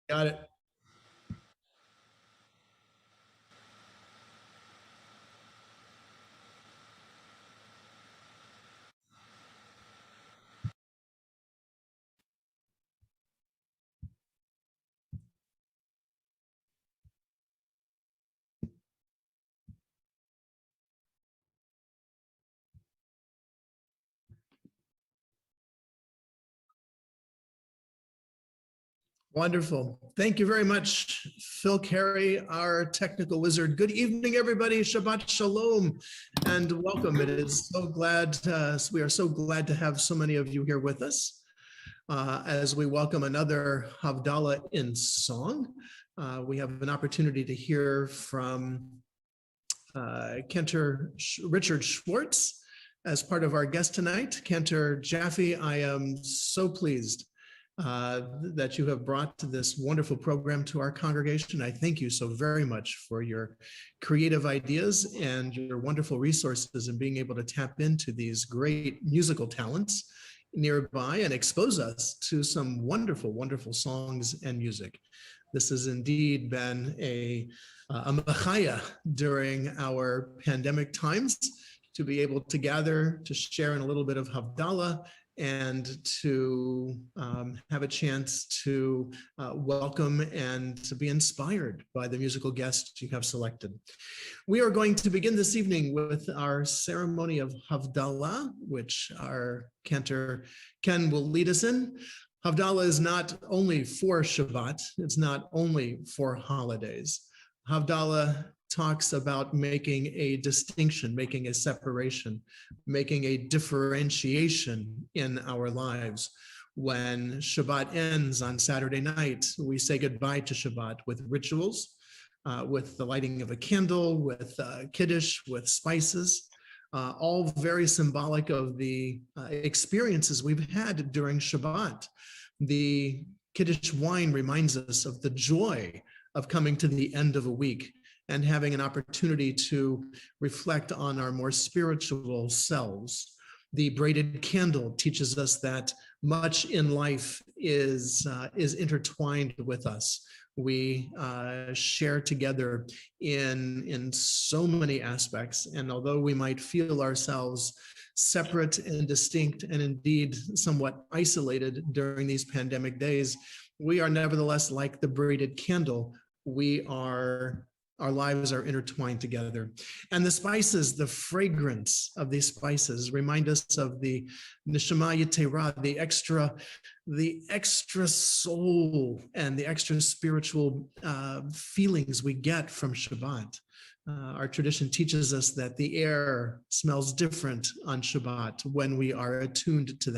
Got it. Wonderful. Thank you very much, Phil Carey, our technical wizard. Good evening, everybody. Shabbat Shalom and welcome. It is so glad, we are so glad to have so many of you here with us as we welcome another Havdallah in song. We have an opportunity to hear from Cantor Richard Schwartz as part of our guest tonight. Cantor Jaffe, I am so pleased that you have brought this wonderful program to our congregation. I thank you so very much for your creative ideas and your wonderful resources in being able to tap into these great musical talents nearby and expose us to some wonderful, wonderful songs and music. This has indeed been a machaya during our pandemic times to be able to gather, to share in a little bit of Havdalah, and to have a chance to welcome and to be inspired by the musical guests you have selected. We are going to begin this evening with our ceremony of Havdalah, which our Cantor Ken will lead us in. Havdalah is not only for Shabbat, it's not only for holidays. Havdalah talks about making a distinction, making a separation, making a differentiation in our lives. When Shabbat ends on Saturday night, we say goodbye to Shabbat with rituals, with the lighting of a candle, with Kiddush, with spices, all very symbolic of the experiences we've had during Shabbat. The Kiddush wine reminds us of the joy of coming to the end of a week and having an opportunity to reflect on our more spiritual selves. The braided candle teaches us that much in life is intertwined with us. We share together in so many aspects, and although we might feel ourselves separate and distinct and indeed somewhat isolated during these pandemic days, we are nevertheless like the braided candle. Our lives are intertwined together. And the spices, the fragrance of these spices remind us of the neshama yetera, the extra soul and the extra spiritual feelings we get from Shabbat. Our tradition teaches us that the air smells different on Shabbat when we are attuned to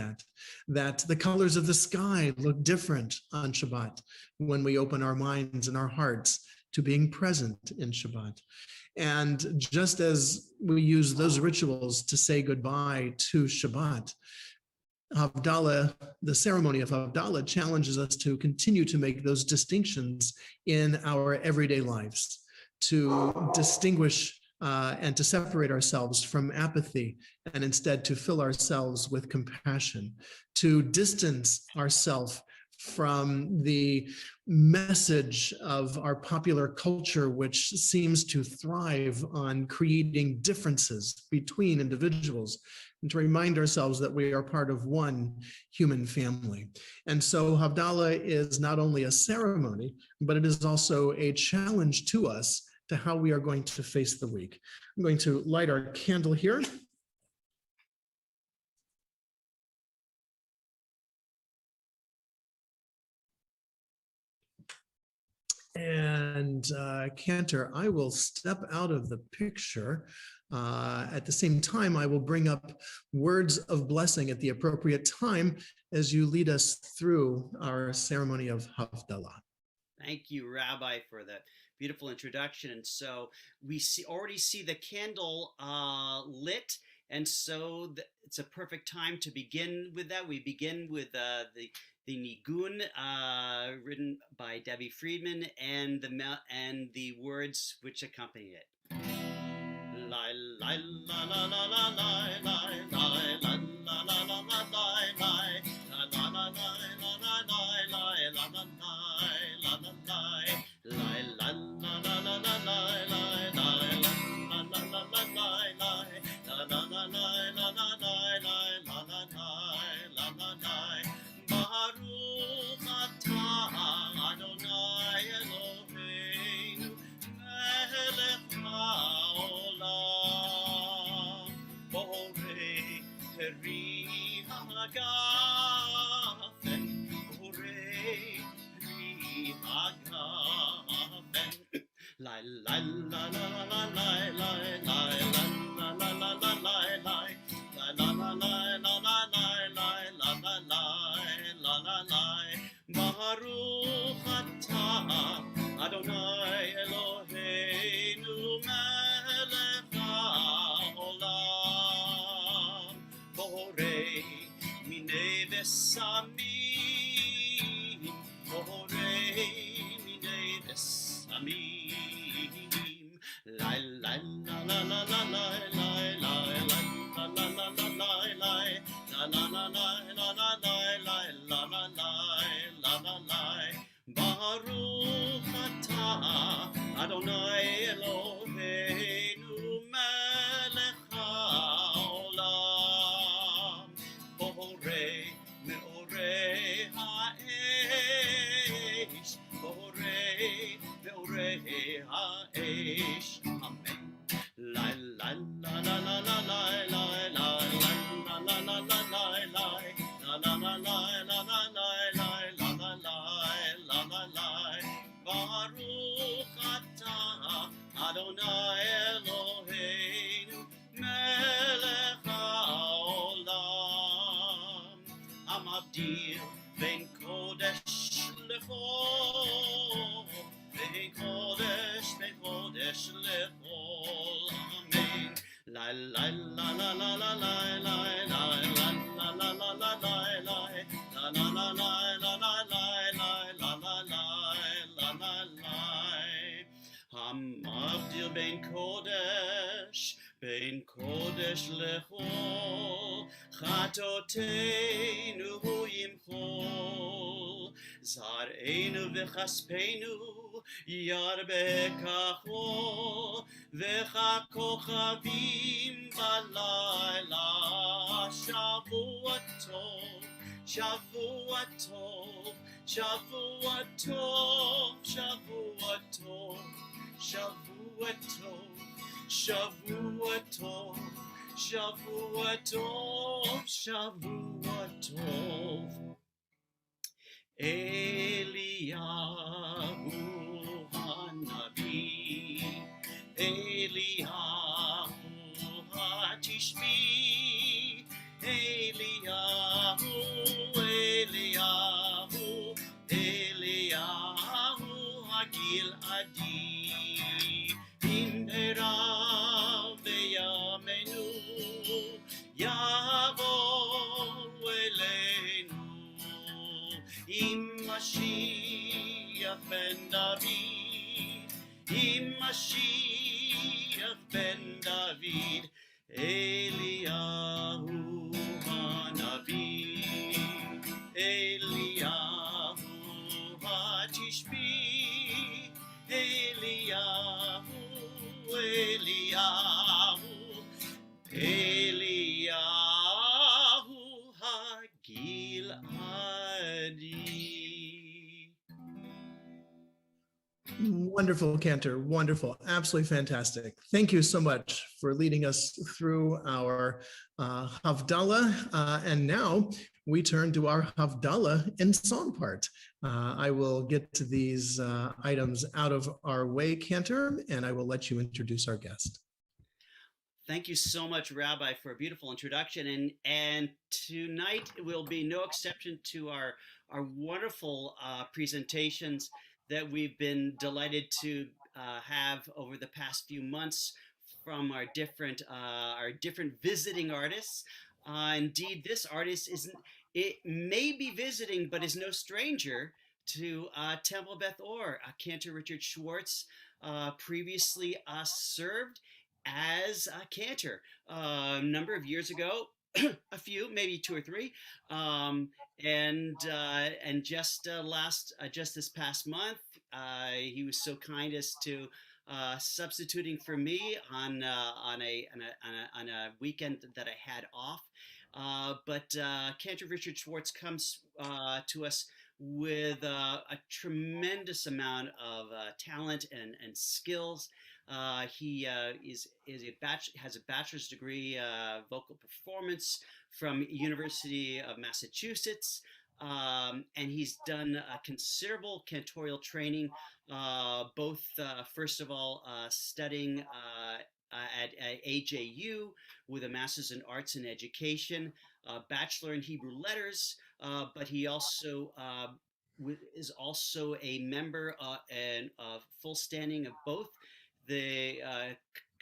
that the colors of the sky look different on Shabbat when we open our minds and our hearts to being present in Shabbat. And just as we use those rituals to say goodbye to Shabbat, Havdalah, the ceremony of Havdalah, challenges us to continue to make those distinctions in our everyday lives, to distinguish and to separate ourselves from apathy and instead to fill ourselves with compassion, to distance ourselves from the message of our popular culture, which seems to thrive on creating differences between individuals, and to remind ourselves that we are part of one human family. And so Havdalah is not only a ceremony, but it is also a challenge to us to how we are going to face the week. I'm going to light our candle here. And Cantor, I will step out of the picture. At the same time, I will bring up words of blessing at the appropriate time as you lead us through our ceremony of Havdalah. Thank you, Rabbi, for that beautiful introduction. And so we already see the candle lit, and so it's a perfect time to begin with that. We begin with the nigun written by Debbie Friedman and the words which accompany it. La la la la la la la la la la la la la la la la la la la Baruch atah Adonai Eloheinu melech haolam borei meorei ha'esh borei meorei ha'esh Amen. La la la la la la la la la la la la la la la la la la la Baruch atah Adonai Eloheinu melech haolam Hamavdil ben kodesh lechol ben kodesh lechol Amen. La la la la la la la la la la la la la la la la la la la Hamavdil ben kodesh lechol chatoteinu yimchol zar'enu v'chaspenu yarbekacho v'chakochavim balayla Shavua tov Shavua tov Shavua tov Shavua tov Shavua tov Shavua tov Shavua tov Shavua tov Eliyahu hanavi Eliyahu hatishbi Eliyahu hagil adi Imerav veyamenu Yavo eleinu Im Mashiach ben David Im Mashiach ben David Eliyahu hanavi Eliyahu hatishbi Eliyahu hagil adi. Wonderful, Cantor. Wonderful. Absolutely fantastic. Thank you so much for leading us through our Havdalah. And now we turn to our Havdalah in song part. I will get to these items out of our way, Cantor, and I will let you introduce our guest. Thank you so much, Rabbi, for a beautiful introduction. And tonight will be no exception to our wonderful presentations that we've been delighted to have over the past few months from our different visiting artists. Indeed, this artist it may be visiting, but is no stranger to Temple Beth Or. Cantor Richard Schwartz previously served as a cantor a number of years ago, a few, maybe 2 or 3, and just this past month, he was so kind as to substituting for me on a weekend that I had off. But Cantor Richard Schwartz comes to us with a tremendous amount of talent and skills. He has a bachelor's degree vocal performance from University of Massachusetts, and he's done considerable cantorial training, both first of all studying at AJU with a master's in arts and education, bachelor in Hebrew letters, but he also is also a member and full standing of both the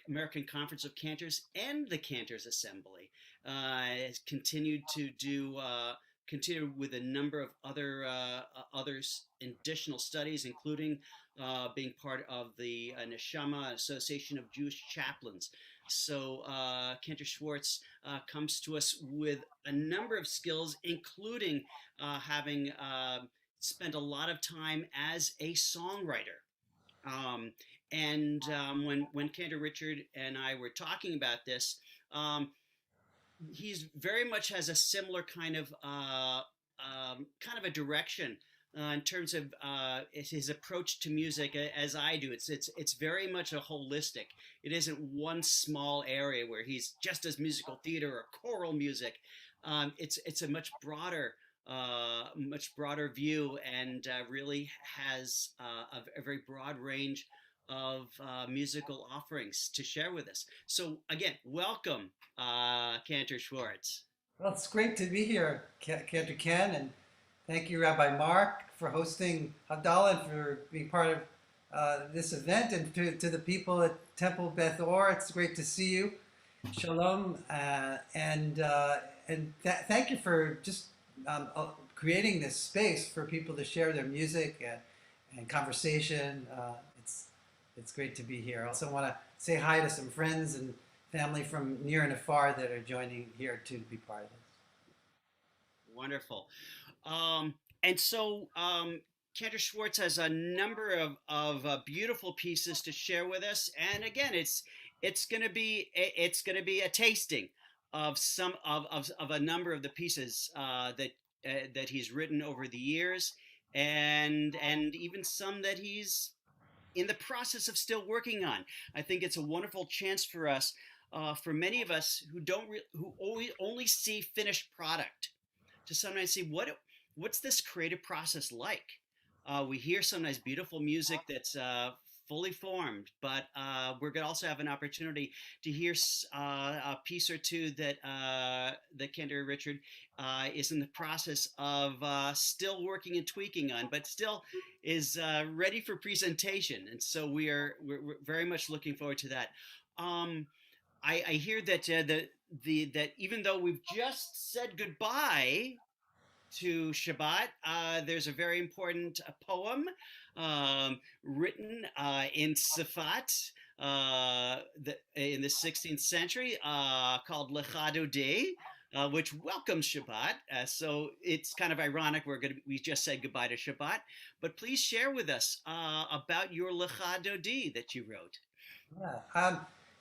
American Conference of Cantors and the Cantors Assembly. Has continued to do continue with a number of other additional studies, including being part of the Neshama Association of Jewish Chaplains. So Cantor Schwartz comes to us with a number of skills, including having spent a lot of time as a songwriter. Um, when Cantor Richard and I were talking about this, he's very much has a similar kind of a direction in terms of his approach to music as I do. It's very much a holistic. It isn't one small area where he's just does musical theater or choral music. It's a much broader view, and really has a very broad range of musical offerings to share with us. So again, welcome, Cantor Schwartz. Well, it's great to be here, Cantor Ken, and thank you, Rabbi Mark, for hosting Havdallah and for being part of this event, and to the people at Temple Beth Or. It's great to see you. Shalom, and thank you for just creating this space for people to share their music and conversation. It's great to be here. I also want to say hi to some friends and family from near and afar that are joining here to be part of this. Wonderful. And so Cantor Schwartz has a number of beautiful pieces to share with us. And again, it's going to be a tasting of some of a number of the pieces that he's written over the years, and even some that he's in the process of still working on. I think it's a wonderful chance for us, for many of us who only see finished product, to sometimes see what's this creative process like. We hear sometimes beautiful music that's fully formed, but we're going to also have an opportunity to hear a piece or two that Cantor Richard is in the process of still working and tweaking on, but still is ready for presentation. And so we're very much looking forward to that. I hear that that even though we've just said goodbye to Shabbat, there's a very important poem written in Safat in the 16th century called Lecha Dodi, which welcomes Shabbat. So it's kind of ironic we just said goodbye to Shabbat, but please share with us about your Lecha Dodi that you wrote.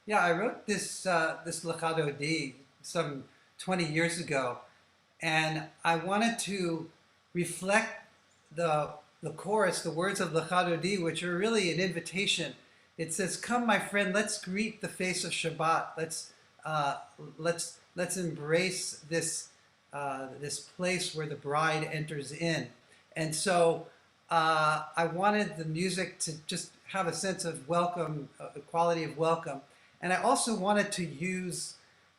Yeah, I wrote this Lecha Dodi some 20 years ago, and I wanted to reflect the chorus, the words of Lecha Dodi, which are really an invitation. It says, "Come, my friend, let's greet the face of Shabbat. Let's embrace this place where the bride enters in." And so I wanted the music to just have a sense of welcome, a quality of welcome, and I also wanted to use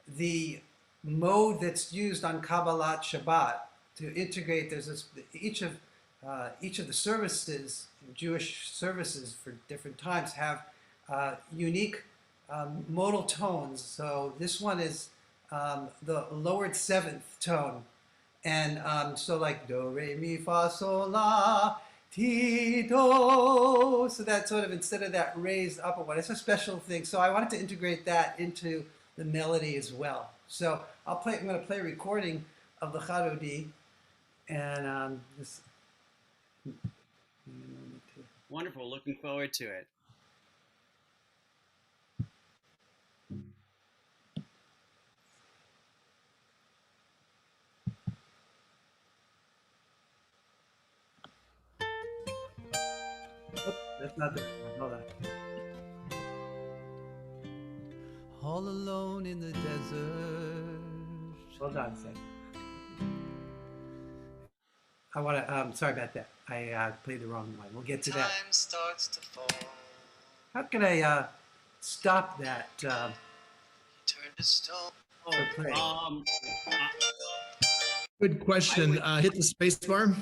the mode that's used on Kabbalat Shabbat to integrate. There's each of the services, Jewish services for different times, have unique modal tones. So this one is the lowered seventh tone, and so like do re mi fa sol la ti do. So that sort of, instead of that raised upper one, it's a special thing. So I wanted to integrate that into the melody as well. So I'm going to play a recording of the Lecha Dodi, and this. Wonderful. Looking forward to it. Oops, that's not the hold on. All alone in the desert. Hold on a second. I want to, sorry about that. I played the wrong one. We'll get to that. Time starts to fall. How can I stop that? Turn to stone. Play? Good question. Hit the space bar.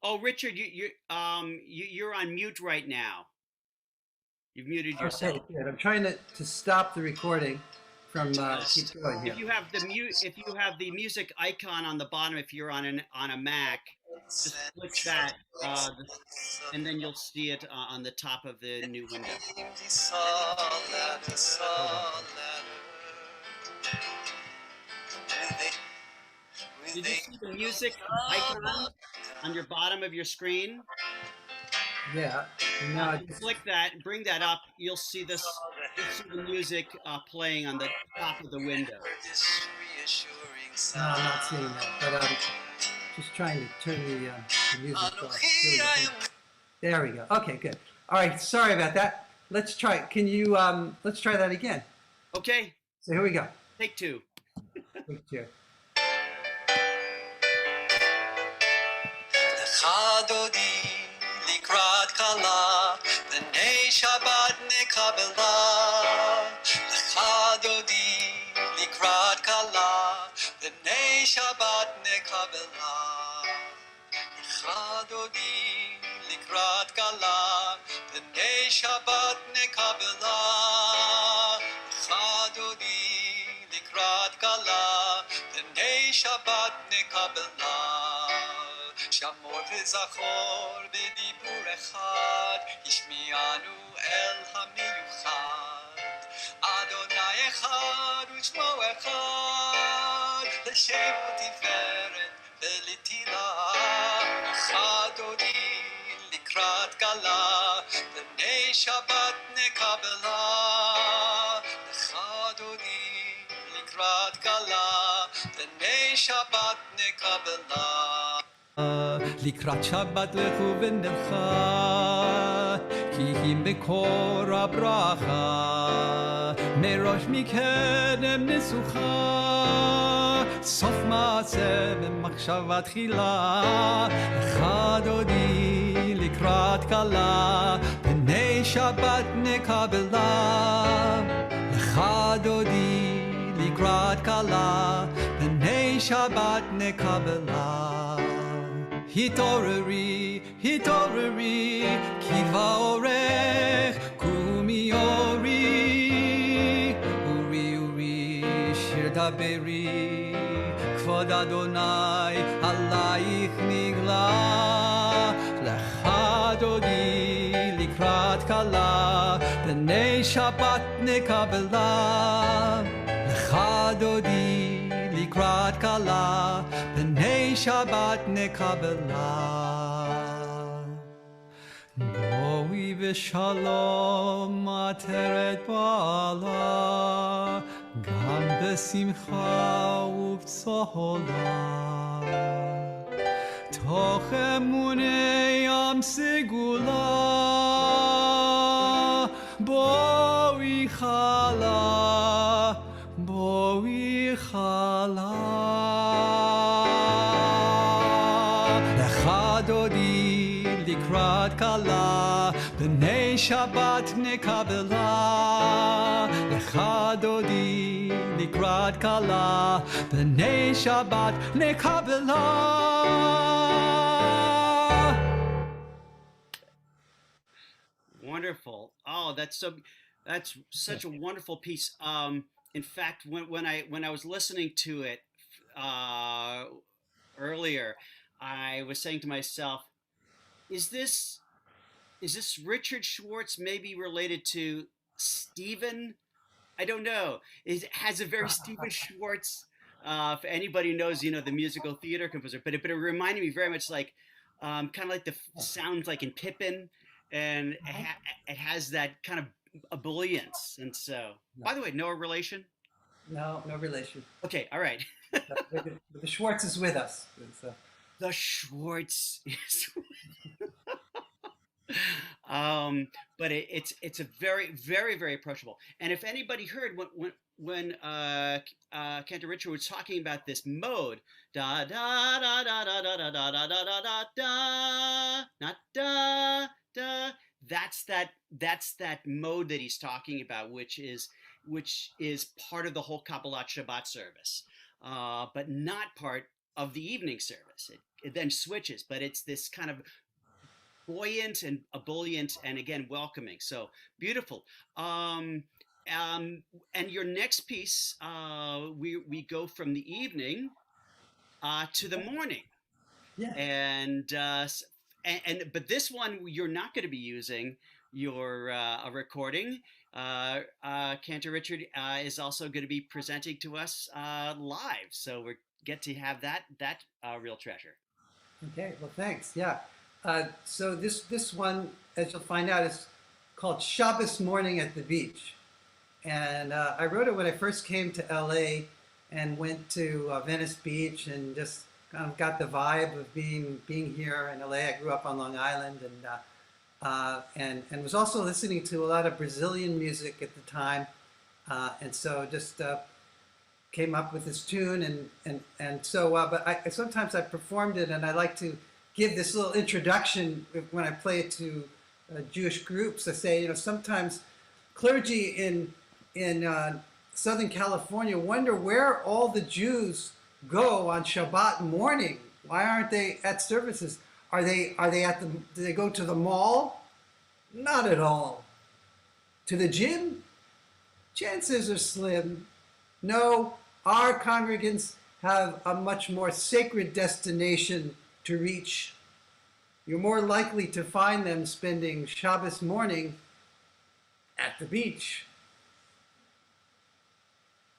Oh, Richard, you're on mute right now. You've muted yourself. Okay, good. I'm trying to stop the recording. from keep going here. If you have the music icon on the bottom, if you're on a Mac, just click that, and then you'll see it on the top of the new window. Did you see the music icon on your bottom of your screen? Yeah. No, If you click that, bring that up, you'll see this. You'll see the music playing on the top of the window. no, I'm not seeing that, but I'm just trying to turn the music off. There we go. Okay, good. All right, sorry about that. Let's try. Can you? Let's try that again. Okay. So here we go. Take two. Take two. לקראת כלה, בני שבת נקבלה. לך דודי לקראת כלה, בני שבת נקבלה. לך דודי לקראת כלה, בני שבת נקבלה. לך דודי לקראת כלה, בני שבת נקבלה. שמור וזכור בדיבור אחד, השמיענו אל המיוחד. אדוני אחד ושמו אחד, לשם ותפארת ולתהילה. לך דודי לקראת כלה, בני שבת נקבלה. לך דודי לקראת כלה, בני שבת נקבלה. לקראת שבת לכו ונלכה, כי היא מקור הברכה, מראש מקדם נסוכה, סוף מעשה במחשבה תחילה. לך דודי לקראת כלה, בני שבת נקבלה. לך דודי לקראת כלה, בני שבת נקבלה. התעוררי, התעוררי, כי באורך קומי אורי. אורי, אורי, שיר דברי, כבוד אדוני עלייך נגלה. לך דודי לקראת כלה, בני שבת נקבלה. לך דודי לקראת כלה, בני שבת נקבלה. בואי בשלום עטרת בעלה, גם בשמחה ובצהלה. תוך אמוני ים סגולה, בואי חלה, בואי חלה. לך דודי לקראת כלה, בני שבת נקבלה. לך דודי לקראת כלה, בני שבת נקבלה. Wonderful. Oh, that's such a wonderful piece. In fact, when I was listening to it earlier, I was saying to myself, is this Richard Schwartz maybe related to Stephen? I don't know. It has a very Stephen Schwartz. If anybody knows, the musical theater composer, but it reminded me very much like kind of like the sounds like in Pippin, and it has that kind of ebullience. And so, by the way, no relation? No, no relation. Okay, all right. But the Schwartz is with us. So. The Schwartz is but it's a very, very, very approachable. And if anybody heard when Cantor Richard was talking about this mode, da da da da da da da da da da da da, not da da, that's that mode that he's talking about, which is part of the whole Kabbalat Shabbat service, but not part of the evening service. It then switches, but it's this kind of buoyant and ebullient and again welcoming. So beautiful. and your next piece, we go from the evening to the morning, Yeah. But this one you're not going to be using your a recording. Cantor Richard is also going to be presenting to us live, so we get to have that real treasure. Okay, well, thanks. Yeah. So this one, as you'll find out, is called Shabbos Morning at the Beach. And I wrote it when I first came to LA and went to Venice Beach and just kind of got the vibe of being here in LA. I grew up on Long Island and was also listening to a lot of Brazilian music at the time. And so just came up with this tune and so but sometimes I performed it, and I like to give this little introduction when I play it to Jewish groups. I say, sometimes clergy in Southern California wonder where all the Jews go on Shabbat morning. Why aren't they at services? Are they do they go to the mall? Not at all. To the gym? Chances are slim. No, our congregants have a much more sacred destination to reach. You're more likely to find them spending Shabbos morning at the beach.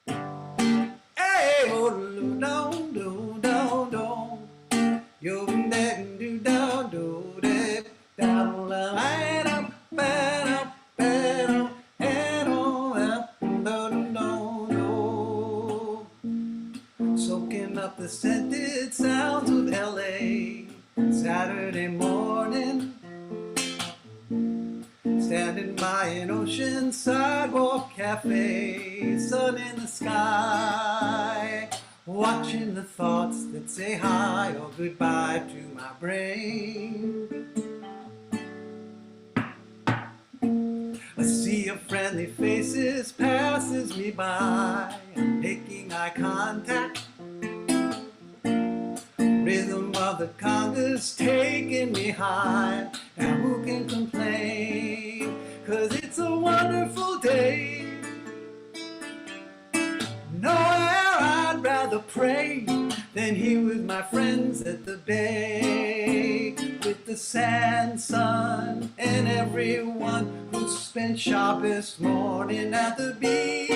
Hey, oh, down, do, down, down. You then do down, do, down, light up, bad up, and all up, soaking up the scented sounds of LA. Saturday morning, standing by an ocean sidewalk cafe, sun in the sky, watching the thoughts that say hi or goodbye to my brain. A sea of friendly faces passes me by, I'm making eye contact. Rhythm of the conga's taking me high, and who can complain? 'Cause it's a wonderful day. Nowhere I'd rather pray than here with my friends at the bay, with the sand, sun, and everyone who spent Shabbos morning at the beach.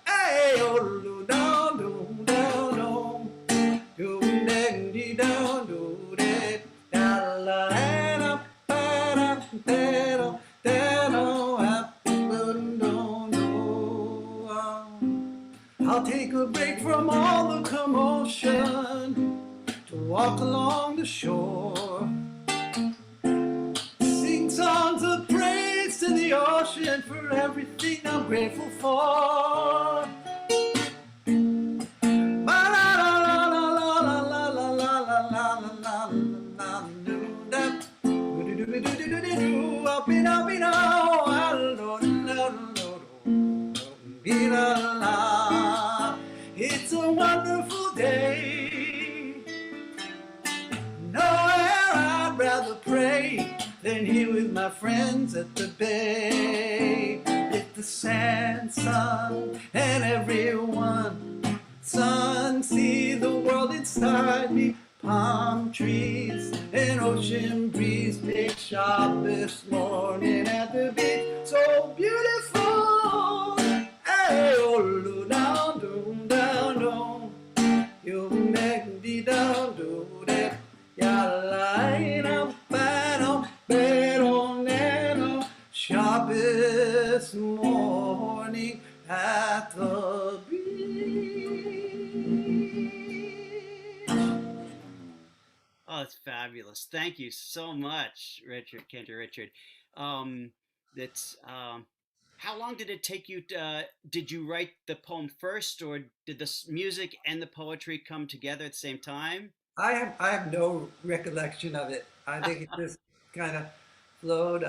Hey, oh, down, down, down, down, down, down, down, I'll take a break from all the commotion to walk along the shore, sing songs of praise to the ocean for everything I'm grateful for. It's a wonderful day. Nowhere I'd rather pray than here with my friends at the bay, with the sand, sun, and everyone. Sun, see the world inside me. Palm trees and ocean breeze make Shabbos morning at the beach so beautiful. Hey, oh, down, down, down, down. You make me down, do that. Ya line up, bad, Shabbos morning at the beach. Oh, it's fabulous. Thank you so much, Cantor Richard. How long did it take you did you write the poem first, or did the music and the poetry come together at the same time? I have no recollection of it. I think it just kind of flowed.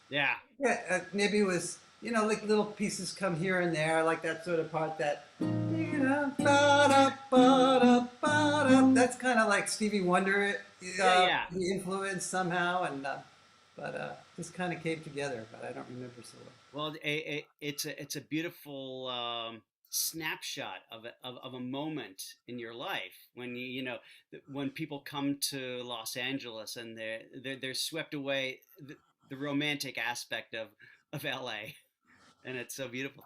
Yeah. Yeah, maybe it was, like little pieces come here and there, like that sort of part that, that's kind of like Stevie Wonder, Yeah. the influence somehow, and This kind of came together, but I don't remember so well. Well, it's a beautiful snapshot of a moment in your life when when people come to Los Angeles and they're swept away the romantic aspect of LA, and it's so beautiful.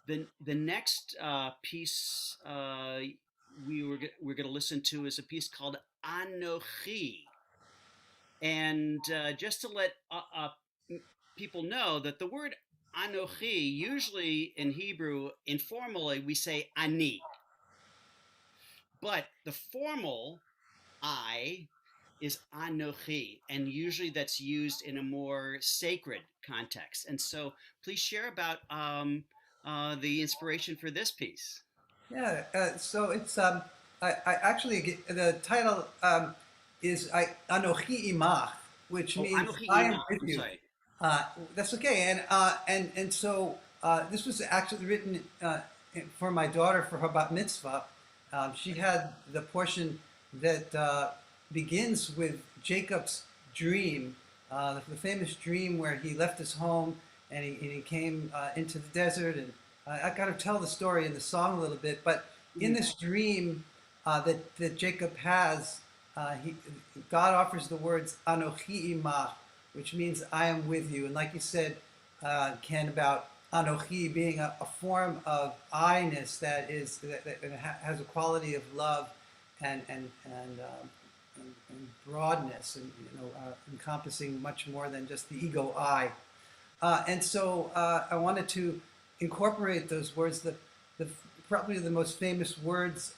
The next piece we're going to listen to is a piece called Anochi. And just to let people know that the word Anochi, usually in Hebrew, informally, we say Ani. But the formal I is Anochi, and usually that's used in a more sacred context. And so please share about the inspiration for this piece. Yeah, so it's I actually the title is Anochi Imach, which means Anochi I am Imach, with I'm you. sorry. That's okay, and so this was actually written for my daughter for her bat mitzvah. She had the portion that begins with Jacob's dream, the famous dream where he left his home and he came into the desert. And I got to tell the story in the song a little bit, but in this dream that Jacob has, God offers the words Anochi Imach, which means I am with you. And like you said, Ken, about Anochi being a form of I-ness that has a quality of love and broadness, and encompassing much more than just the ego I. And so I wanted to incorporate those words. Probably the most famous words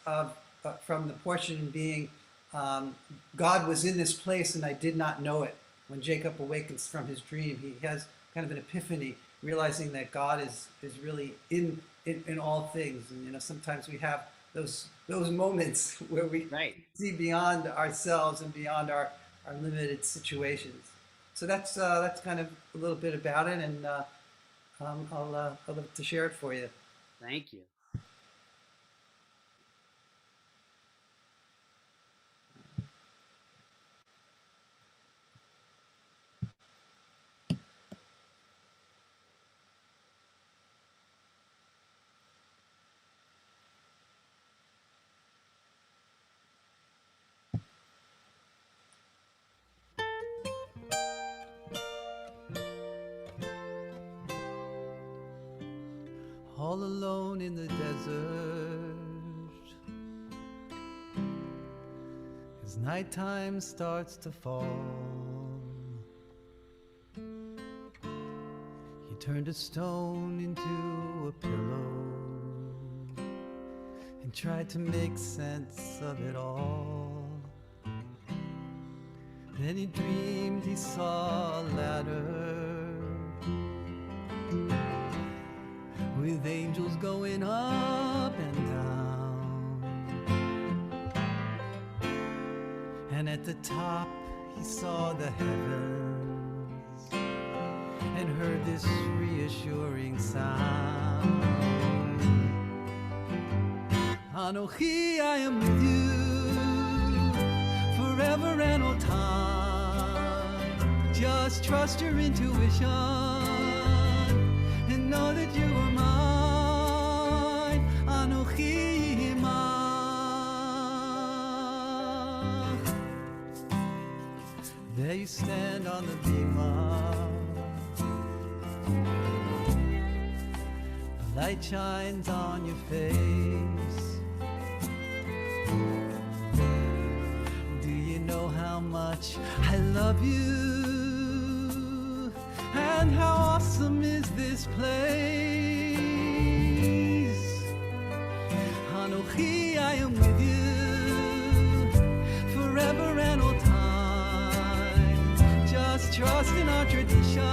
from the portion being, God was in this place and I did not know it. When Jacob awakens from his dream, he has kind of an epiphany, realizing that God is really in all things. And sometimes we have those moments where we see beyond ourselves and beyond our limited situations. So that's kind of a little bit about it, and I'll love to share it for you. Thank you. All alone in the desert, as nighttime starts to fall, he turned a stone into a pillow and tried to make sense of it all. Then he dreamed he saw a ladder with angels going up and down, and at the top he saw the heavens and heard this reassuring sound. Anochi, I am with you forever and all time. Just trust your intuition and know that you are mine. Anochi Imach. There you stand on the bima. The light shines on your face. Do you know how much I love you? And how awesome is this place? Anochi, I am with you forever and all time. Just trust in our tradition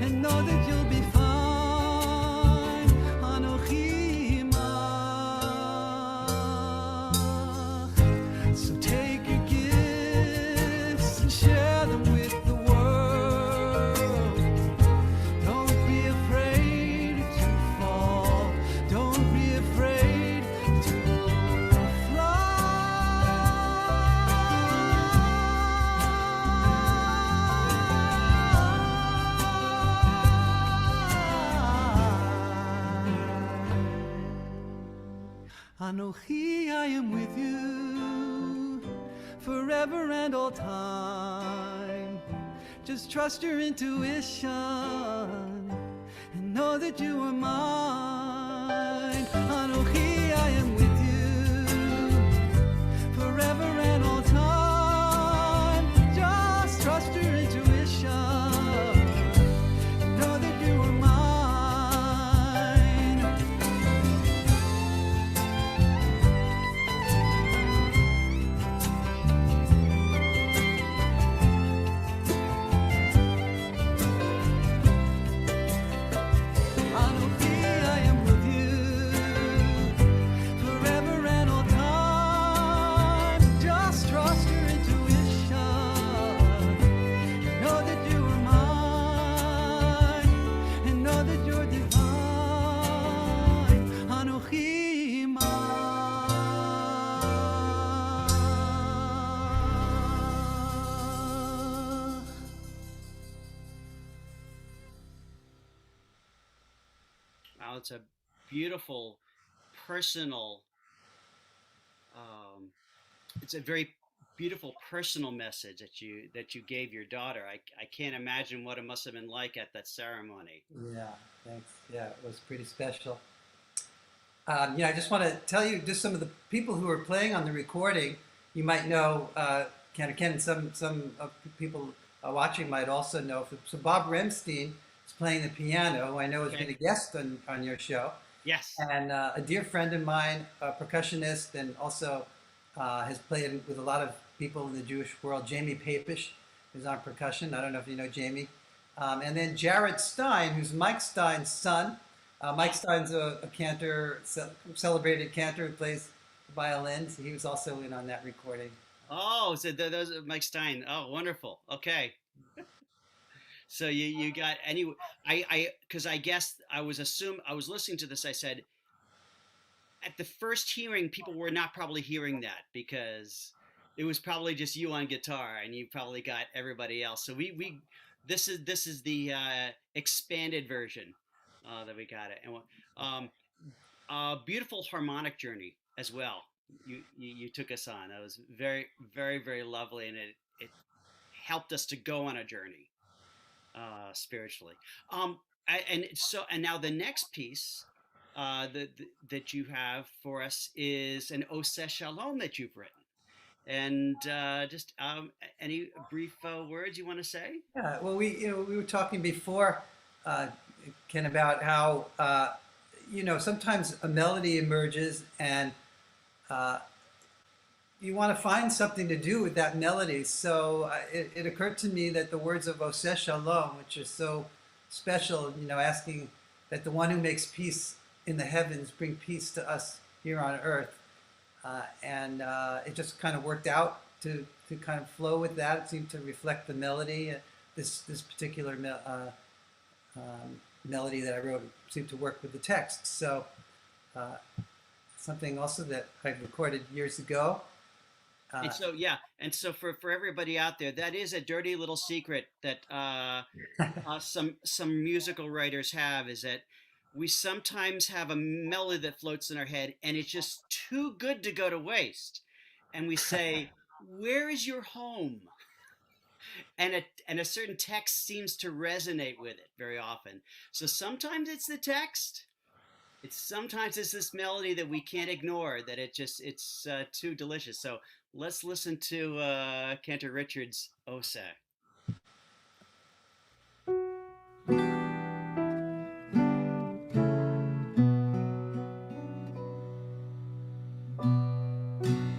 and know that you'll be fine. Anochi Imach. So take your gifts and share them with the world. Don't be afraid to fall. Don't be afraid to fly. Anochi, I am with you forever and all time. Just trust your intuition and know that you are mine. Anochi, I am with you forever and all time. Just trust your intuition and know that you are mine. Anochi, I am with you forever and all time. Just trust your intuition. Know that you are mine, and know that you're divine. Anochi imach. Wow, it's a beautiful, personal. Um, it's a very beautiful personal message that you gave your daughter. I can't imagine what it must have been like at that ceremony. Yeah, thanks. Yeah, it was pretty special. I just want to tell you just some of the people who are playing on the recording. You might know Cantor Ken, and some of the people watching might also know. So Bob Remstein is playing the piano, who I know has Okay. been a guest on your show, Yes. and a dear friend of mine, a percussionist, and also has played with a lot of people in the Jewish world. Jamie Papish is on percussion. I don't know if you know Jamie. And then Jared Stein, who's Mike Stein's son. Mike Stein's a cantor, celebrated cantor who plays violins. He was also in on that recording. Oh, so those are Mike Stein. Oh, wonderful. Okay. So you got any? I because I guess I was listening to this. I said at the first hearing, people were not probably hearing that because it was probably just you on guitar, and you probably got everybody else. So we this is the expanded version that we got it, and um, beautiful harmonic journey as well. You took us on. That was very very very lovely, and it helped us to go on a journey spiritually. And now the next piece that you have for us is an Oseh Shalom that you've written. And just any brief words you want to say? Yeah, well, we were talking before, Ken, about how sometimes a melody emerges, and you want to find something to do with that melody. So it occurred to me that the words of Oseh Shalom, which are so special, asking that the one who makes peace in the heavens bring peace to us here on earth, and it just kind of worked out to kind of flow with that. It seemed to reflect the melody. This particular melody that I wrote seemed to work with the text. So something also that I recorded years ago. And so and so for everybody out there, that is a dirty little secret that some musical writers have, is that we sometimes have a melody that floats in our head, and it's just too good to go to waste, and we say, "Where is your home?" And a certain text seems to resonate with it very often. So sometimes it's the text. Sometimes it's this melody that we can't ignore, that it's too delicious. So let's listen to Cantor Richard's Oseh.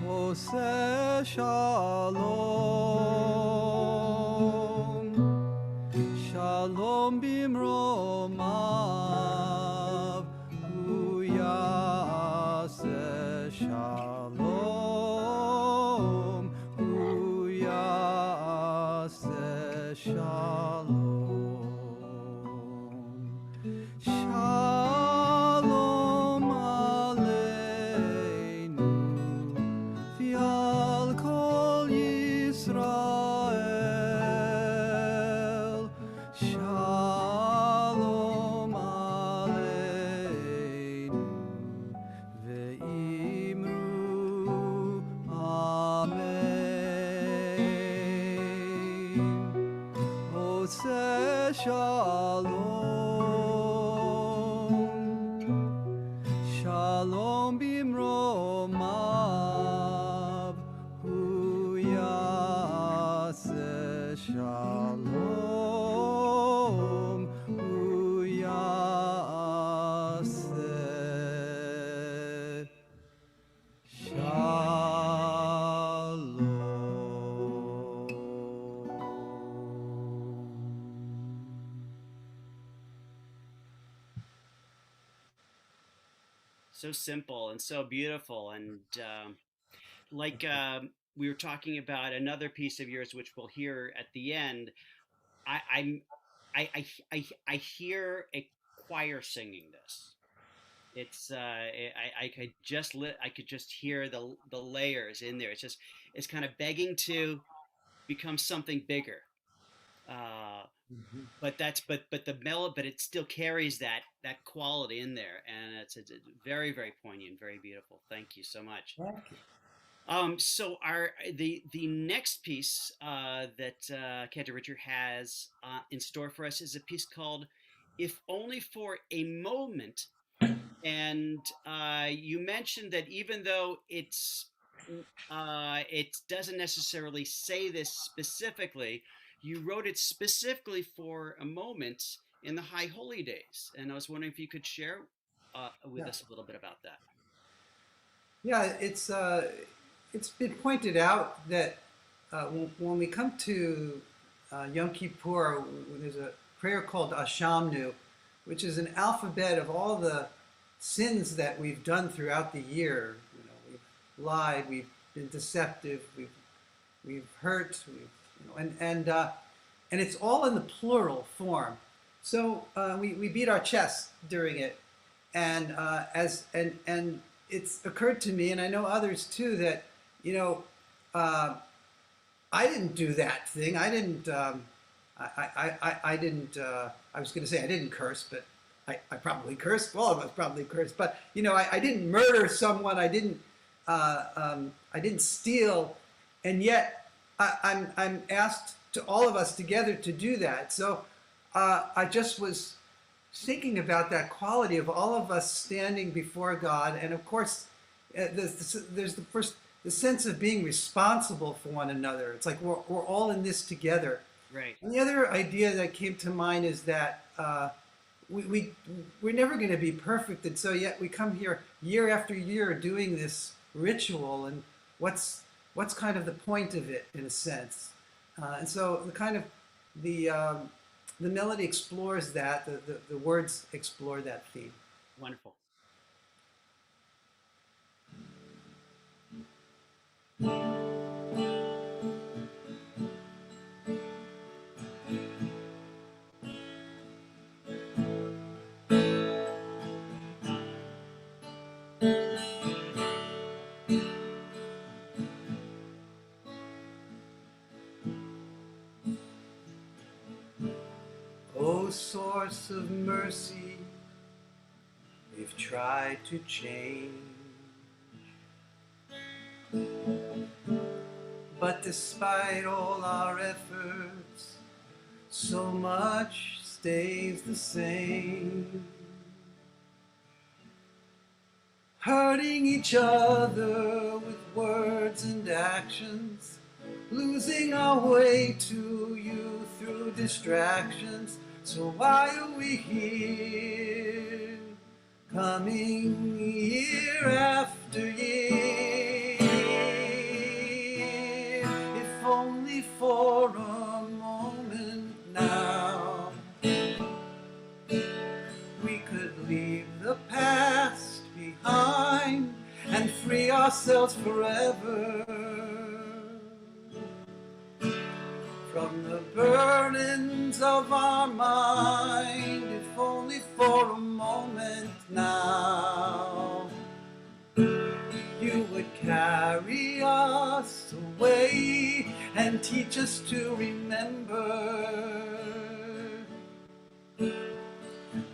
Oseh Shalom, Shalom bimromav, Hu Yaseh Shalom, Hu Yaseh Shalom. Shalom aleinu, v'al kol Yisrael. Shalom aleinu, ve'im shalom bimromav, hu yaseh shalom, hu yaseh So simple and so beautiful, and like we were talking about another piece of yours, which we'll hear at the end. I, I'm I hear a choir singing this. It's I could just I could just hear the layers in there. It's kind of begging to become something bigger. Uh, but the mellow, but it still carries that quality in there, and it's very very poignant, very beautiful. Thank you so much. Thank you. So our the next piece that Cantor Richard has in store for us is a piece called "If Only for a Moment." And you mentioned that even though it doesn't necessarily say this specifically, you wrote it specifically for a moment in the High Holy Days, and I was wondering if you could share with Yeah. us a little bit about that. Yeah, it's been pointed out that when we come to Yom Kippur, there's a prayer called Ashamnu, which is an alphabet of all the sins that we've done throughout the year. You know, we've lied, we've been deceptive, we've hurt, and it's all in the plural form. So we beat our chests during it, and and it's occurred to me, and I know others too, that I didn't do that thing. I didn't. I didn't. I was going to say I didn't curse, but I probably cursed. All of us probably cursed. But I didn't murder someone. I didn't. I didn't steal, and yet I'm asked to all of us together to do that. So I just was thinking about that quality of all of us standing before God, and of course, there's the sense of being responsible for one another. It's like we're all in this together. Right. And the other idea that came to mind is that we're never going to be perfect, and so yet we come here year after year doing this ritual, and what's kind of the point of it in a sense? And so the melody explores that, the words explore that theme. Wonderful. O source of mercy, we've tried to change, but despite all our efforts, so much stays the same. Hurting each other with words and actions, losing our way to you through distractions. So why are we here, coming year after year, if only for a moment now we could leave the past behind and free ourselves forever from the burdens of our mind, if only for a moment now you would carry us away and teach us to remember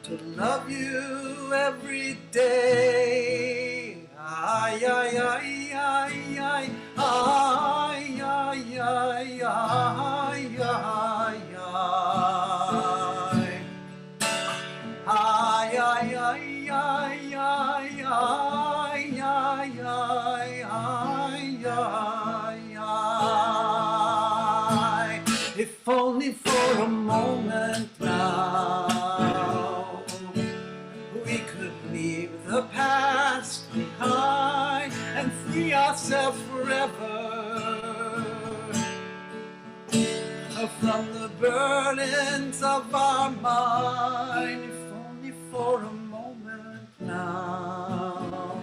to love you every day. Ay, ay, ay, ay, ay, ay, ay, ay, ay, ay, ay. Ay, ay, ay, ay, ay, ay. past behind and free ourselves forever from the burdens of our mind, if only for a moment now.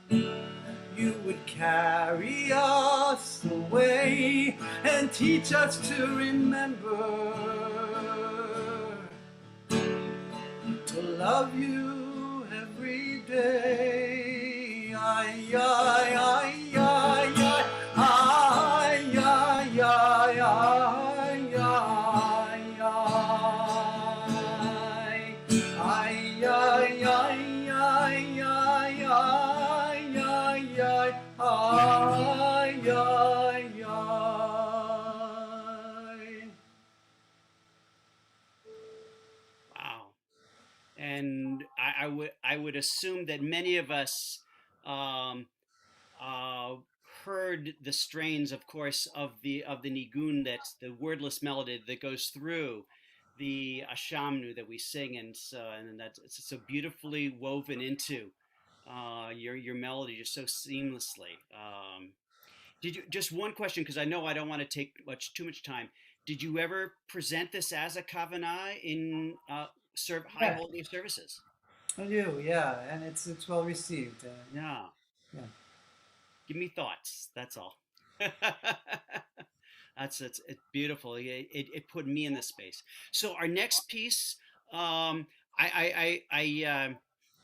You would carry us away and teach us to remember to love you every day. Ay, ay, ay, ay, ay, ay, ay, ay, ay, Wow. And I would assume that many of us um, heard the strains, of course, of the nigun, that's the wordless melody that goes through the Ashamnu that we sing, and that's it's so beautifully woven into your melody just so seamlessly. Did you, just one question, because I know I don't want to take too much time. Did you ever present this as a kavanah in high yeah, holy services? I do, yeah, and it's well received. Yeah. Yeah. Give me thoughts. That's all. It's beautiful. It put me in this space. So our next piece, I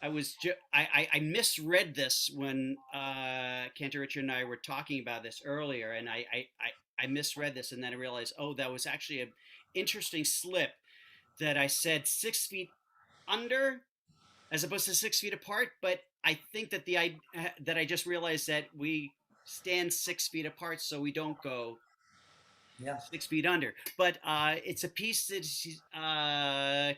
was I misread this when Cantor Richard and I were talking about this earlier, and I misread this, and then I realized, oh, that was actually an interesting slip, that I said 6 feet under as opposed to 6 feet apart. But I think that that I just realized that we stand 6 feet apart, so we don't go Yeah. 6 feet under. But it's a piece that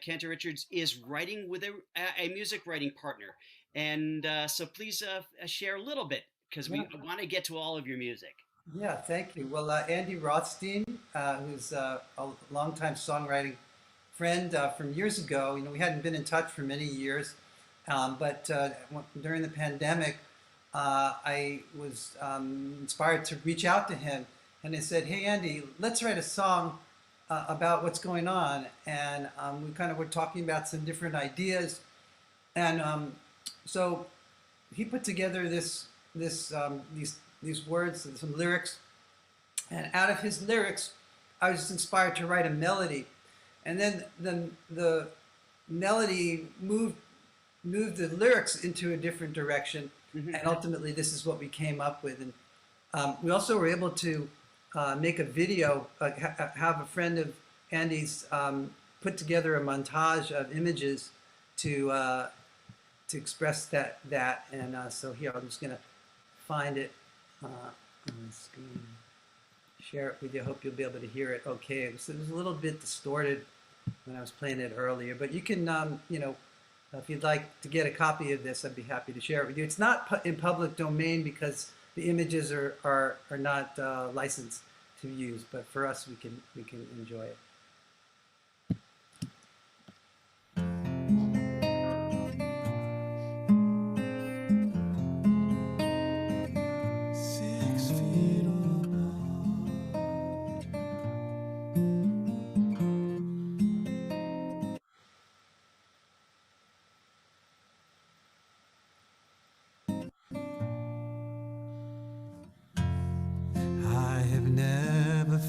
Cantor Richards is writing with a music writing partner, and so please share a little bit, because we want to get to all of your music. Yeah, thank you. Well, Andy Rothstein, who's a longtime songwriting friend from years ago. We hadn't been in touch for many years, but during the pandemic, I was inspired to reach out to him, and I said, "Hey, Andy, let's write a song about what's going on." And we kind of were talking about some different ideas, and so he put together these words, some lyrics, and out of his lyrics, I was inspired to write a melody, and then the melody moved the lyrics into a different direction, and ultimately this is what we came up with. And we also were able to make a video, have a friend of Andy's put together a montage of images to express that. And so here, I'm just gonna find it on the screen, share it with you. I hope you'll be able to hear it okay. It was a little bit distorted when I was playing it earlier, but you can, if you'd like to get a copy of this, I'd be happy to share it with you. It's not in public domain because the images are not licensed to use, but for us, we can enjoy it.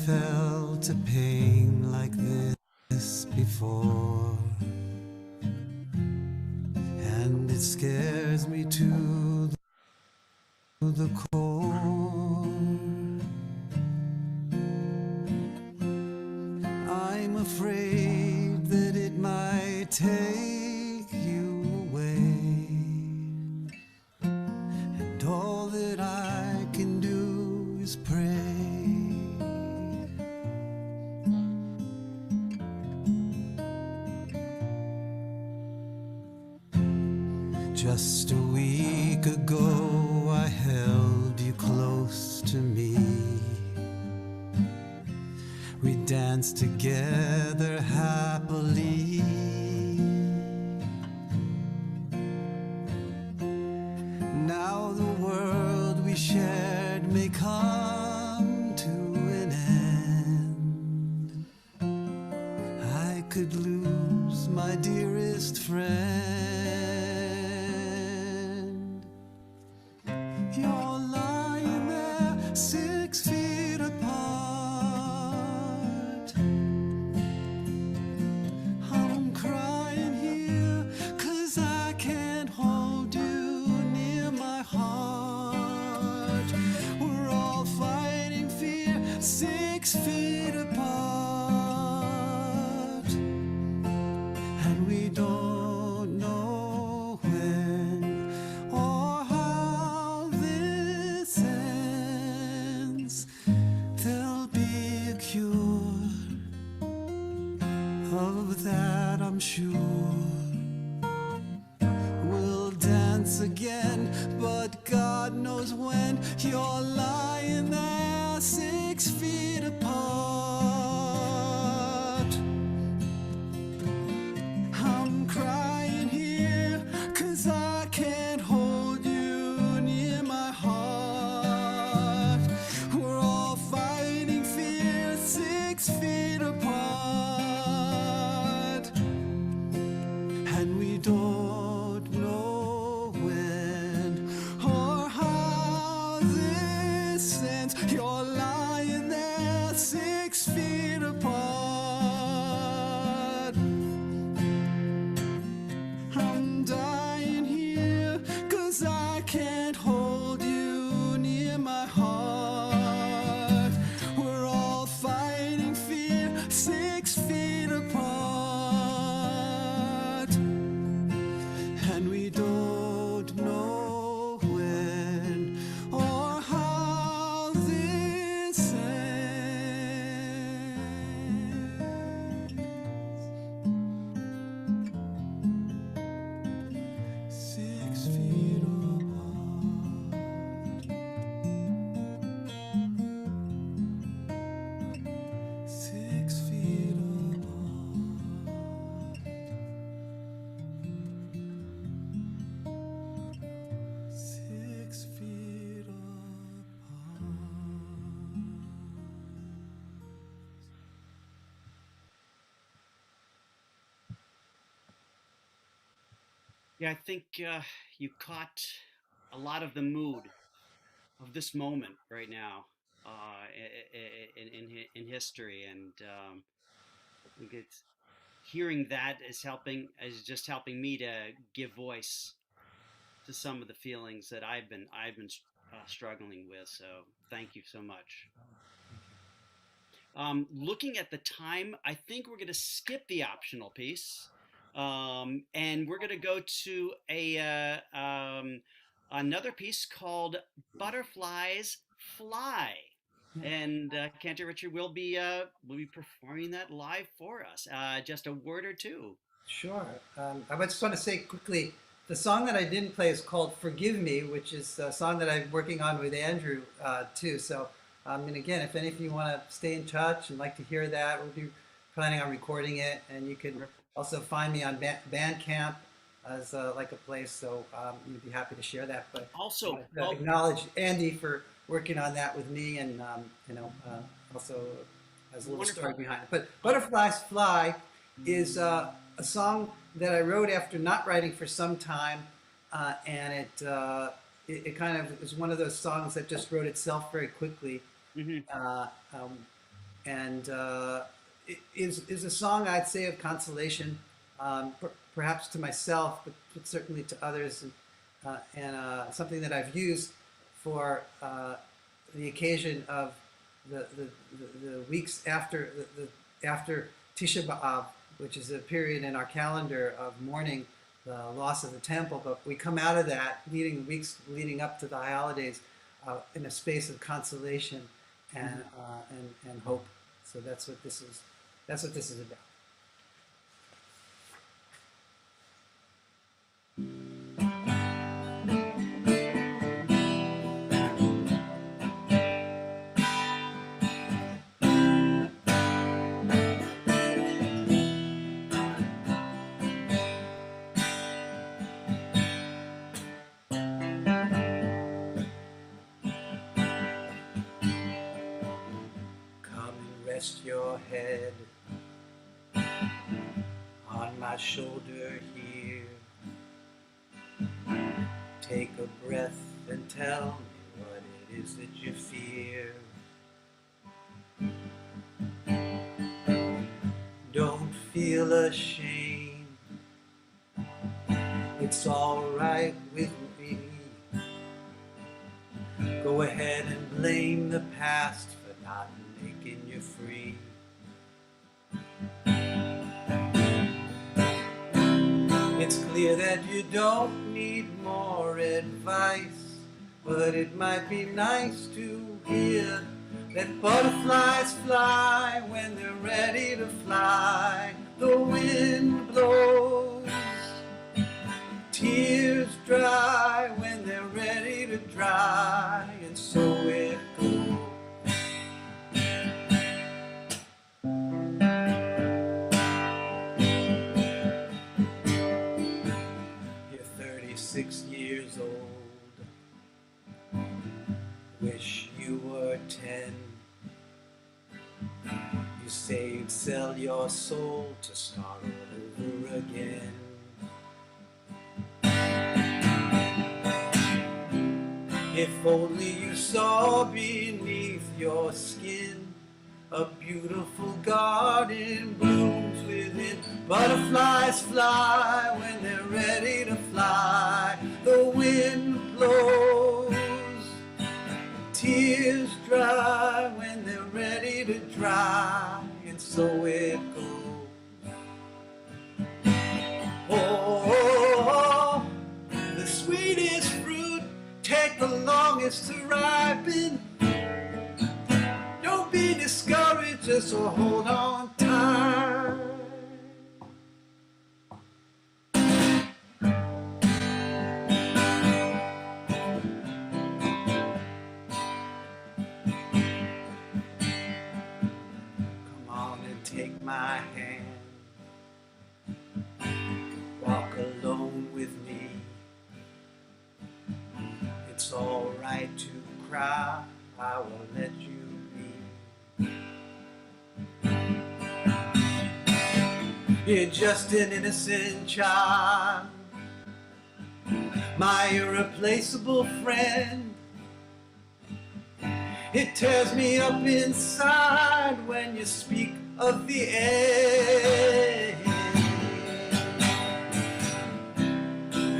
Felt a pain like this before, and it scares me to the core. I'm afraid that it might take you away, and all that I can do is pray. Just a week ago, I held you close to me. We danced together happily. shared may come to an end. I could lose my dearest friend. You're lying there 6 feet apart. I'm crying here 'cause I can't hold you near my heart. We're all fighting fear 6 feet apart. And we don't know when or how this ends. There'll be a cure, of that I'm sure. We'll dance again, but God knows when. You're lying there 6 feet apart. I'm crying here 'cause I can't hold you near my heart. We're all fighting fear 6 feet apart. And we don't know when or how this ends. You're lying there 6 feet apart. I'm dying here 'cause I can't hold you near my heart. We're all fighting fear 6 feet apart. And we don't know when or how this ends. 6 feet apart. 6 feet apart. 6 feet apart. Yeah, I think you caught a lot of the mood of this moment right now in history, and I think it's hearing that is just helping me to give voice to some of the feelings that I've been struggling with. So thank you so much. Looking at the time, I think we're going to skip the optional piece, and we're going to go to another piece called "Butterflies Fly." And Cantor Richard will be performing that live for us. Just a word or two. Sure. I just want to say quickly, the song that I didn't play is called "Forgive Me," which is a song that I'm working on with Andrew too. So, and again, if any of you want to stay in touch and like to hear that, we'll be planning on recording it. And you can also find me on Bandcamp as like a place. So we'd be happy to share that. But Also, acknowledge Andy for working on that with me, and also has a little story behind it. But "Butterflies Fly" is a song that I wrote after not writing for some time, and it kind of is one of those songs that just wrote itself very quickly. And it is a song, I'd say, of consolation, perhaps to myself, but certainly to others, and something that I've used for the occasion of the weeks after after Tisha B'Av, which is a period in our calendar of mourning the loss of the temple. But we come out of that, weeks leading up to the holidays, in a space of consolation and hope. So that's what this is. That's what this is about. rest your head on my shoulder here. Take a breath and tell me what it is that you fear. Don't feel ashamed, it's all right with me. Go ahead and blame the past for not making you free. It's clear that you don't need more advice, but it might be nice to hear that butterflies fly when they're ready to fly. The wind blows, tears dry when they're ready to dry, and so it goes. You're 36 years old, wish you were 10. You say you'd sell your soul to start all over again. If only you saw beneath your skin a beautiful garden blooms within. Butterflies fly when they're ready to fly. The wind blows, tears dry when they're ready to dry, and so it goes. Oh, the sweetest fruit take the longest to ripen. Don't be discouraged, just hold on tight. Come on and take my hand. Walk alone with me. It's all right to cry, I will let you be. You're just an innocent child, my irreplaceable friend. It tears me up inside when you speak of the end.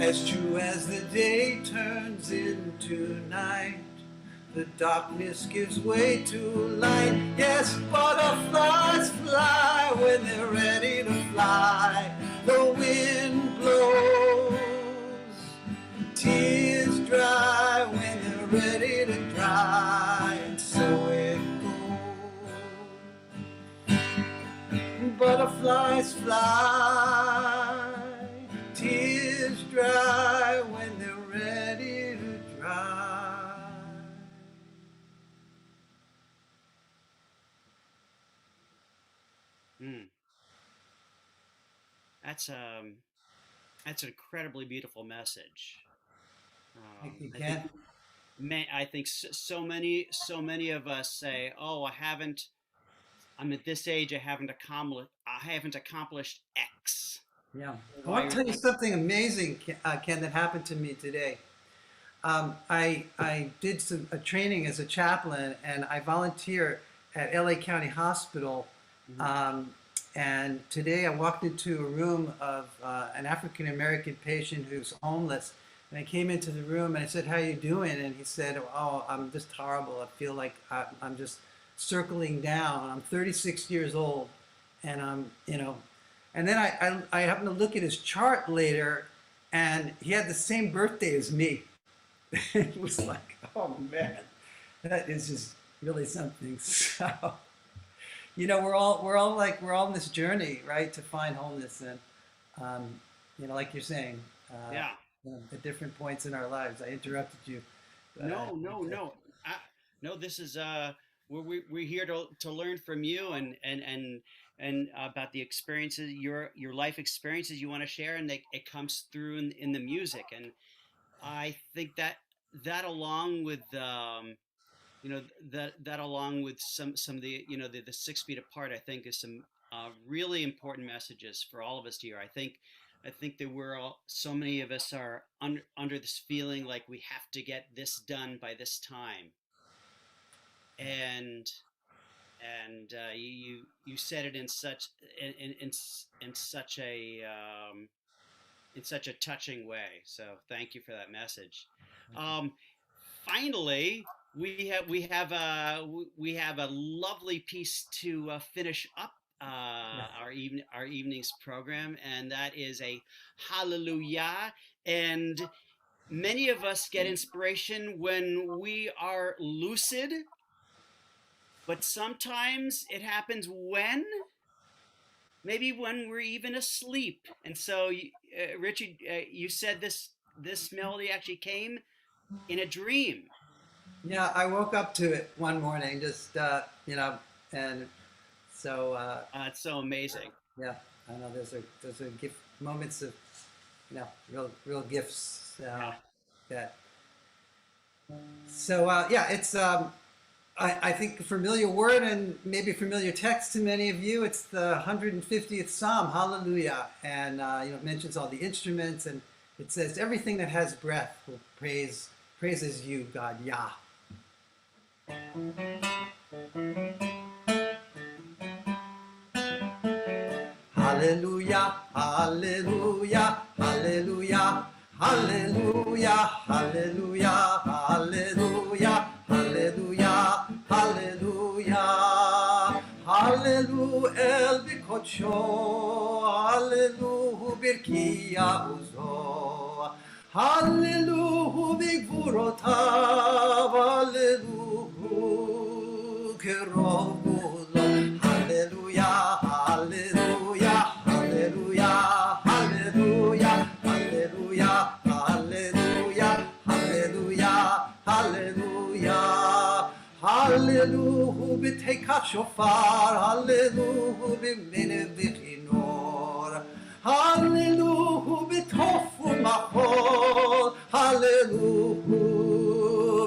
As true as the day turns into night, the darkness gives way to light. Yes, butterflies fly when they're ready to fly. The wind blows, tears dry when they're ready to dry, and so it goes. Butterflies fly, tears dry when they're ready to dry. That's an incredibly beautiful message. Thank you, I Ken. think I think so many of us say, "Oh, I'm at this age. I haven't accomplished X." Yeah. I Why want to tell you something amazing, Ken, that happened to me today. I did a training as a chaplain, and I volunteer at LA County Hospital. And today I walked into a room of an African American patient who's homeless. And I came into the room and I said, "How you doing?" And he said, "Oh, I'm just horrible. I feel like I'm just circling down. I'm 36 years old." And and then I happened to look at his chart later, and he had the same birthday as me. It was like, oh man, that is just really something. So, we're all in this journey, right, to find wholeness, and like you're saying, Yeah. at different points in our lives. I interrupted you. No. No. This is we're here to learn from you and about the experiences, your life experiences you want to share, and it comes through in the music. And I think that along with that along with some of the the 6 feet apart, I think is some really important messages for all of us here. I think that so many of us are under this feeling like we have to get this done by this time, and you said it in such in such a in such a touching way. So thank you for that message. Um, Finally, we have a lovely piece to finish up our evening's program, and that is a hallelujah. And many of us get inspiration when we are lucid, but sometimes it happens maybe when we're even asleep. And so, Richard, you said this melody actually came in a dream. Yeah, I woke up to it one morning, just and so It's so amazing. yeah, I know those are gift moments of real gifts that. So yeah, it's I think a familiar word and maybe a familiar text to many of you. It's the 150th Psalm, Hallelujah, and it mentions all the instruments, and it says everything that has breath will praises you, God, Yah. Hallelujah, hallelujah, hallelujah, hallelujah, hallelujah, hallelujah, hallelujah, hallelujah. Hallelu el bikocho, hallelu birkiya uzo, hallelu bigvurotav, hallelu kerogulo, hallelujah, hallelujah, hallelujah, hallelujah, hallelujah, hallelujah, hallelujah, hallelujah. Hallelujah, b'teika shofar, hallelujah, b'mine v'chinor, hallelujah, b'tofu machol, hallelujah,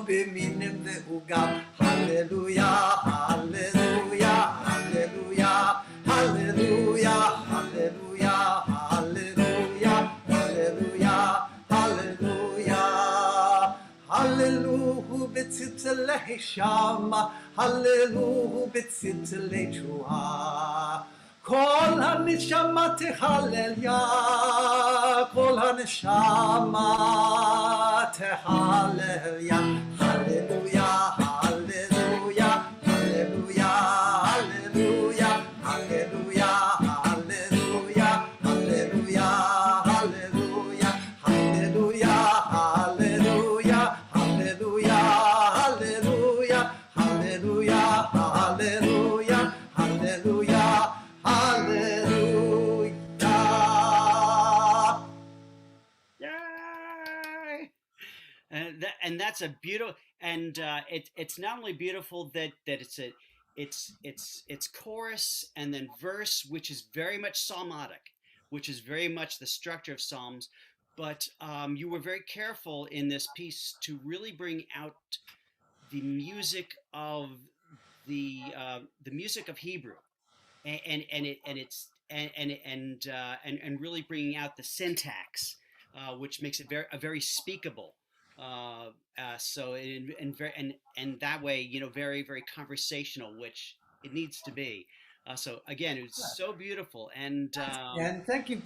b'mine v'ugam, hallelujah, hallelujah, hallelujah, hallelujah, hallelujah, hallelujah, hallelujah, hallelujah. Hallelujah, b'tzitzilei shama, hallelujah, b'tzitzilei trua. Kol haneshama tehalel ya, kol haneshama tehalel ya. Hallelujah, hallelujah, hallelujah, hallelujah, hallelujah, hallelujah, hallelujah, hallelujah, hallelujah, hallelujah. Hallelujah, hallelujah, hallelujah, hallelujah, hallelujah, hallelujah. Yay! And that's a beautiful, and it's not only beautiful that it's chorus and then verse, which is very much psalmodic, which is very much the structure of psalms. But you were very careful in this piece to really bring out the music of the music of Hebrew, and really bringing out the syntax, which makes it very speakable. So and that way, very very conversational, which it needs to be. So again, it's so beautiful, and And thank you.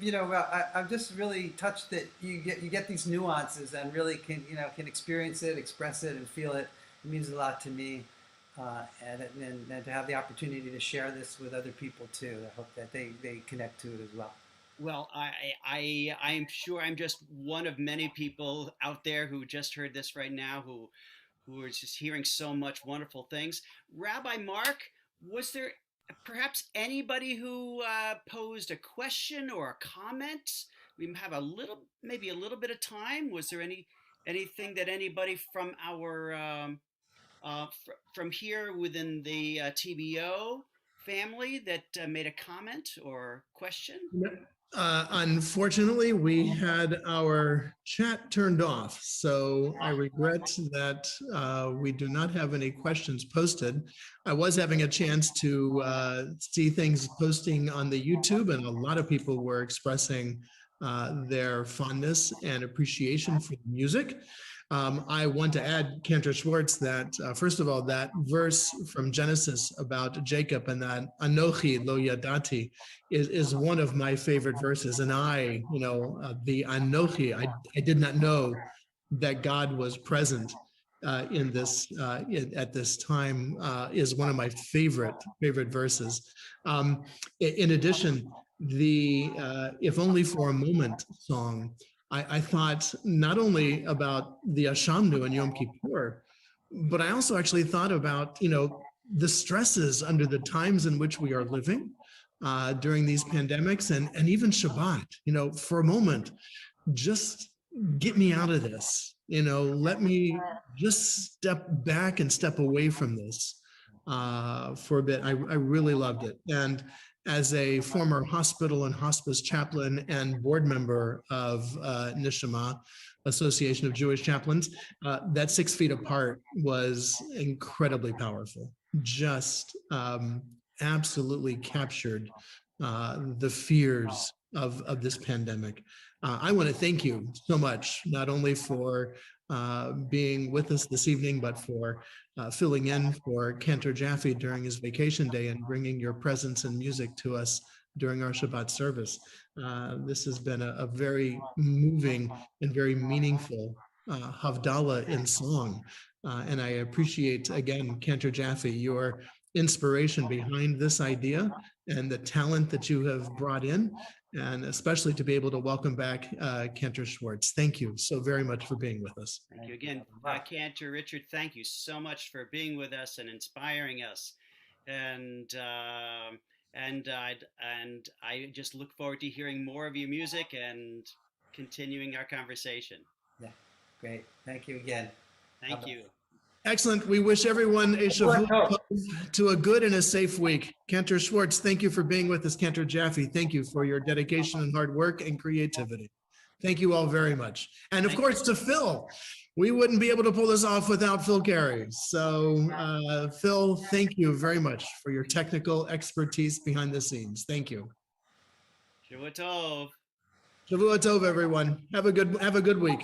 I'm just really touched that you get these nuances and really can experience it, express it, and feel it. It means a lot to me, and to have the opportunity to share this with other people too. I hope that they connect to it as well. Well, I'm sure I'm just one of many people out there who just heard this right now, who are just hearing so much wonderful things. Rabbi Mark, was there perhaps anybody who posed a question or a comment? We have maybe a little bit of time. Was there anything that anybody from our from here within the TBO family that made a comment or question? Unfortunately, we had our chat turned off, so I regret that we do not have any questions posted. I was having a chance to see things posting on the YouTube, and a lot of people were expressing their fondness and appreciation for the music. I want to add, Cantor Schwartz, that first of all, that verse from Genesis about Jacob and that Anochi lo yadati is one of my favorite verses. And the Anochi, I did not know that God was present in this at this time is one of my favorite verses. In addition, the "If Only for a Moment" song, I thought not only about the Ashamnu and Yom Kippur, but I also actually thought about the stresses under the times in which we are living during these pandemics, and even Shabbat. For a moment, just get me out of this. Let me just step back and step away from this for a bit. I really loved it. And as a former hospital and hospice chaplain and board member of Nishama, Association of Jewish Chaplains, that 6 feet apart was incredibly powerful. Just absolutely captured the fears of this pandemic. I want to thank you so much, not only for being with us this evening, but for filling in for Cantor Jaffe during his vacation day and bringing your presence and music to us during our Shabbat service. This has been a very moving and very meaningful Havdalah in song. And I appreciate, again, Cantor Jaffe, your inspiration behind this idea and the talent that you have brought in, and especially to be able to welcome back Cantor Schwartz. Thank you so very much for being with us. Thank you again, Cantor. Richard, thank you so much for being with us and inspiring us. And I just look forward to hearing more of your music and continuing our conversation. Yeah, great. Thank you again. Thank you. Excellent. We wish everyone a Shavua to a good and a safe week. Cantor Schwartz, thank you for being with us. Cantor Jaffe, thank you for your dedication and hard work and creativity. Thank you all very much. And of course to Phil. We wouldn't be able to pull this off without Phil Carey. So Phil, thank you very much for your technical expertise behind the scenes. Thank you. Shavua Tov. Shavua Tov, everyone. Have a good week.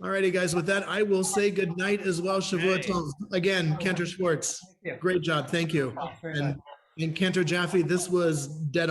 All righty, guys. With that, I will say good night as well. Shavua Tov. Again, Cantor Schwartz. Great job. Thank you. And Cantor Jaffe, this was dead on.